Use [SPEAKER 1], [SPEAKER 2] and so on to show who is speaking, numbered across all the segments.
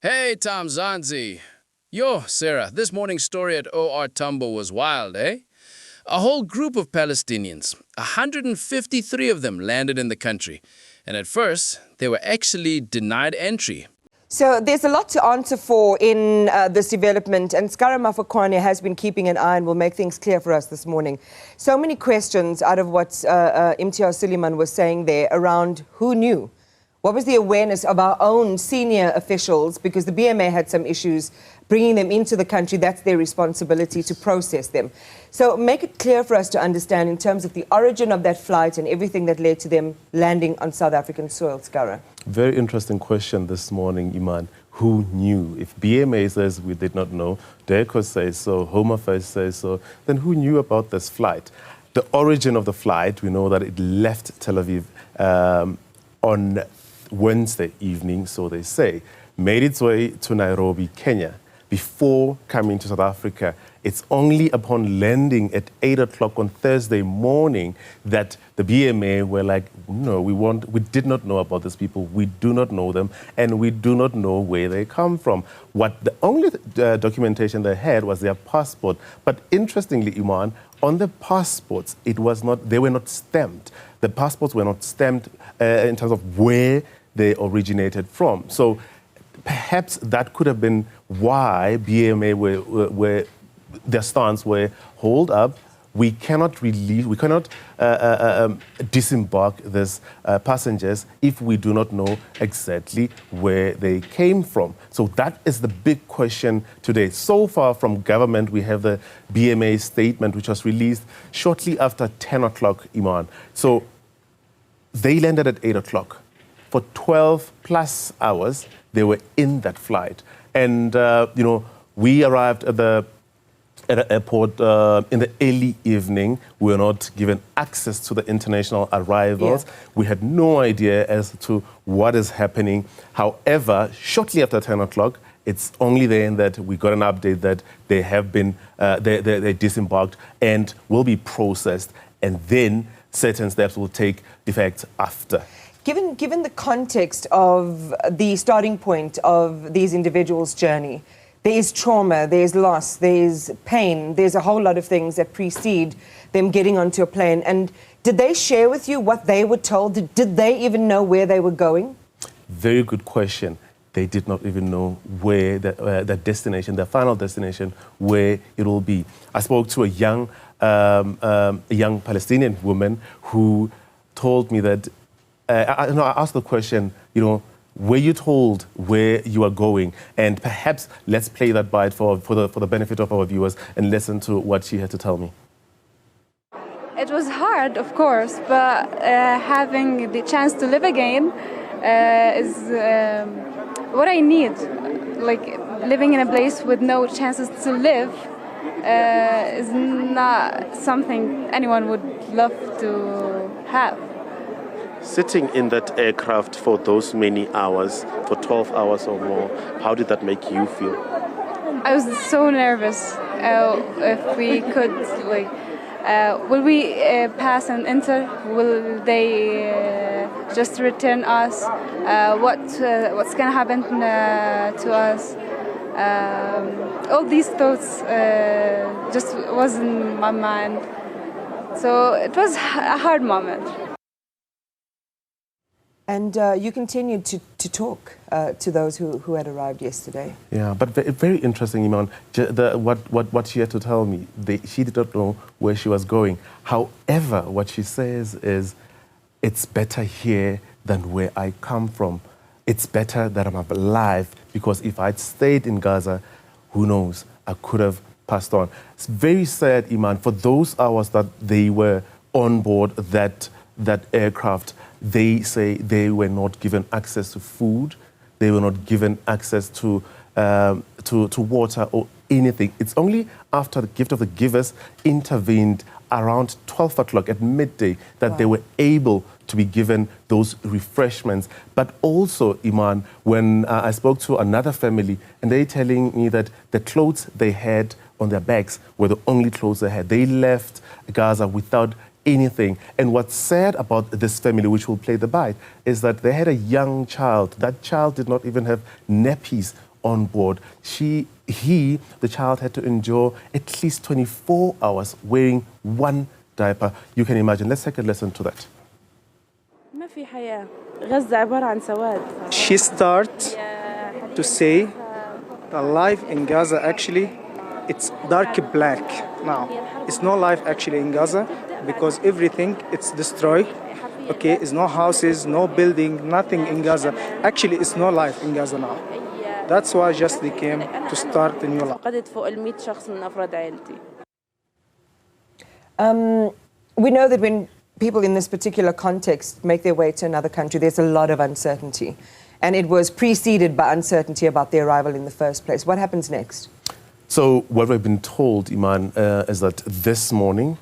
[SPEAKER 1] Hey, Tom Zanzi. Yo, Sarah, this morning's story at OR Tambo was wild, eh? A whole group of Palestinians, 153 of them, landed in the country. And at first, they were actually denied entry.
[SPEAKER 2] So there's a lot to answer for in this development, and Skara Mafokwane has been keeping an eye and will make things clear for us this morning. So many questions out of what Imtiaz Suleiman was saying there around who knew. What was the awareness of our own senior officials? Because the BMA had some issues bringing them into the country. That's their responsibility to process them. So make it clear for us to understand in terms of the origin of that flight and everything that led to them landing on South African soil, Skara.
[SPEAKER 3] Very interesting question this morning, Iman. Who knew? If BMA says we did not know, DECO says so, Home Affairs says so, then who knew about this flight? The origin of the flight, we know that it left Tel Aviv on Wednesday evening, so they say, made its way to Nairobi, Kenya, before coming to South Africa. It's only upon landing at 8 o'clock on Thursday morning that the BMA were like, no, we did not know about these people, we do not know them, and we do not know where they come from. What the only documentation they had was their passport. But interestingly, Iman, on the passports, they were not stamped. The passports were not stamped in terms of where they originated from. So perhaps that could have been why BMA were their stance were hold up. We cannot disembark these passengers if we do not know exactly where they came from. So that is the big question today. So far from government, we have the BMA statement, which was released shortly after 10 o'clock, Iman. So they landed at 8 o'clock. For 12 plus hours, they were in that flight. And, we arrived at the airport in the early evening. We were not given access to the international arrivals. Yeah. We had no idea as to what is happening. However, shortly after 10 o'clock, it's only then that we got an update that they have been, they disembarked and will be processed. And then certain steps will take effect after.
[SPEAKER 2] Given the context of the starting point of these individuals' journey, there is trauma, there's loss, there's pain, there's a whole lot of things that precede them getting onto a plane. And did they share with you what they were told? Did they even know where they were going?
[SPEAKER 3] Very good question. They did not even know where the destination, their final destination, where it will be. I spoke to a young Palestinian woman who told me that I asked the question, were you told where you are going? And perhaps let's play that bite for the benefit of our viewers and listen to what she had to tell me.
[SPEAKER 4] It was hard, of course, but having the chance to live again is what I need. Like, living in a place with no chances to live is not something anyone would love to have.
[SPEAKER 3] Sitting in that aircraft for those many hours, for 12 hours or more, how did that make you feel?
[SPEAKER 4] I was so nervous. If we could, will we pass and enter? Will they just return us? What's gonna happen to us? All these thoughts just was in my mind. So it was a hard moment.
[SPEAKER 2] And you continued to talk to those who had arrived yesterday.
[SPEAKER 3] Yeah, but very interesting, Iman. What she had to tell me, she did not know where she was going. However, what she says is, it's better here than where I come from. It's better that I'm alive, because if I'd stayed in Gaza, who knows, I could have passed on. It's very sad, Iman, for those hours that they were on board that aircraft. They say they were not given access to food. They were not given access to water or anything. It's only after the gift of the givers intervened around 12 o'clock at midday that they were able to be given those refreshments. But also, Iman, when I spoke to another family, and they're telling me that the clothes they had on their backs were the only clothes they had. They left Gaza without anything. And what's sad about this family, which will play the bite, is that they had a young child. That child did not even have nappies on board. The child had to endure at least 24 hours wearing one diaper. You can imagine. Let's take a listen to that.
[SPEAKER 5] ما في حياة غزة عبارة عن سواد.
[SPEAKER 6] She starts to say the life in Gaza actually it's dark black now. It's no life actually in Gaza because everything it's destroyed. Okay, it's no houses, no building, nothing in Gaza. Actually, it's no life in Gaza now. That's why just they came to start a new life.
[SPEAKER 5] فقدت فوق ال100 شخص من أفراد عائلتي.
[SPEAKER 2] We know that when people in this particular context make their way to another country, there's a lot of uncertainty. And it was preceded by uncertainty about their arrival in the first place. What happens next?
[SPEAKER 3] So what we've been told, Iman, is that this morning,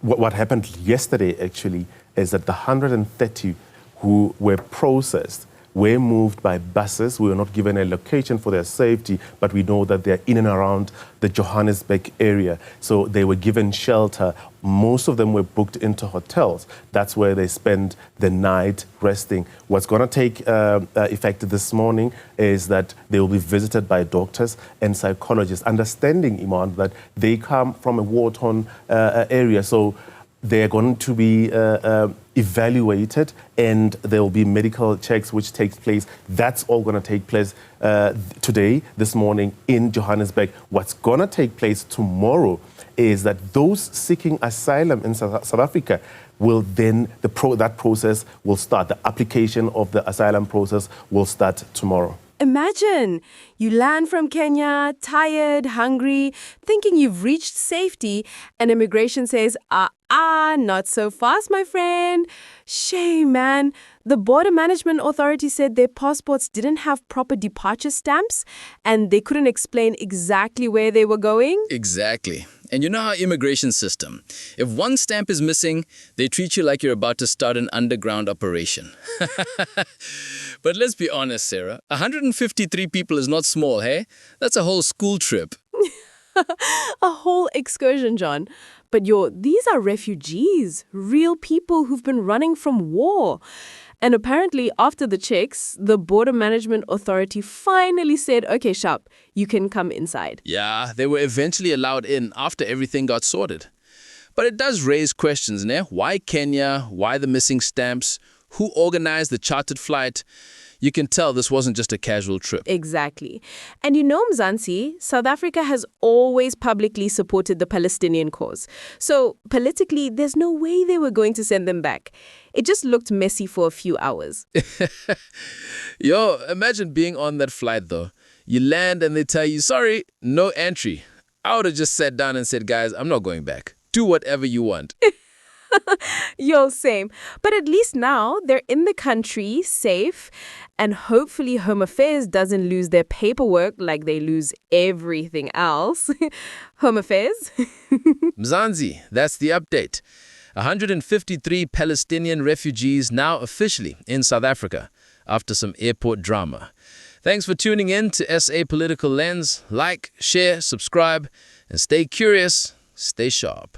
[SPEAKER 3] what happened yesterday actually, is that the 130 who were processed were moved by buses. We were not given a location for their safety, but we know that they're in and around the Johannesburg area. So they were given shelter. Most of them were booked into hotels. That's where they spend the night resting. What's going to take effect this morning is that they will be visited by doctors and psychologists, understanding, Iman, that they come from a war-torn area. So they're going to be evaluated, and there will be medical checks which takes place. That's all going to take place today, this morning in Johannesburg. What's going to take place tomorrow is that those seeking asylum in South Africa will then, that process will start. The application of the asylum process will start tomorrow.
[SPEAKER 7] Imagine you land from Kenya, tired, hungry, thinking you've reached safety, and immigration says, not so fast, my friend. Shame, man. The Border Management Authority said their passports didn't have proper departure stamps, and they couldn't explain exactly where they were going.
[SPEAKER 1] Exactly. And you know our immigration system. If one stamp is missing, they treat you like you're about to start an underground operation. But let's be honest, Sarah. 153 people is not small, hey? That's a whole school trip.
[SPEAKER 7] A whole excursion, John. But these are refugees, real people who've been running from war. And apparently, after the checks, the Border Management Authority finally said, okay, Sharp, you can come inside.
[SPEAKER 1] Yeah, they were eventually allowed in after everything got sorted. But it does raise questions, ne? Why Kenya? Why the missing stamps? Who organized the chartered flight? You can tell this wasn't just a casual trip.
[SPEAKER 7] Exactly. And you know, Mzansi, South Africa has always publicly supported the Palestinian cause. So politically, there's no way they were going to send them back. It just looked messy for a few hours.
[SPEAKER 1] Yo, imagine being on that flight, though. You land and they tell you, sorry, no entry. I would have just sat down and said, guys, I'm not going back. Do whatever you want.
[SPEAKER 7] Yo, same. But at least now they're in the country, safe, and hopefully Home Affairs doesn't lose their paperwork like they lose everything else. Home Affairs?
[SPEAKER 1] Mzansi, that's the update. 153 Palestinian refugees now officially in South Africa after some airport drama. Thanks for tuning in to SA Political Lens. Like, share, subscribe, and stay curious, stay sharp.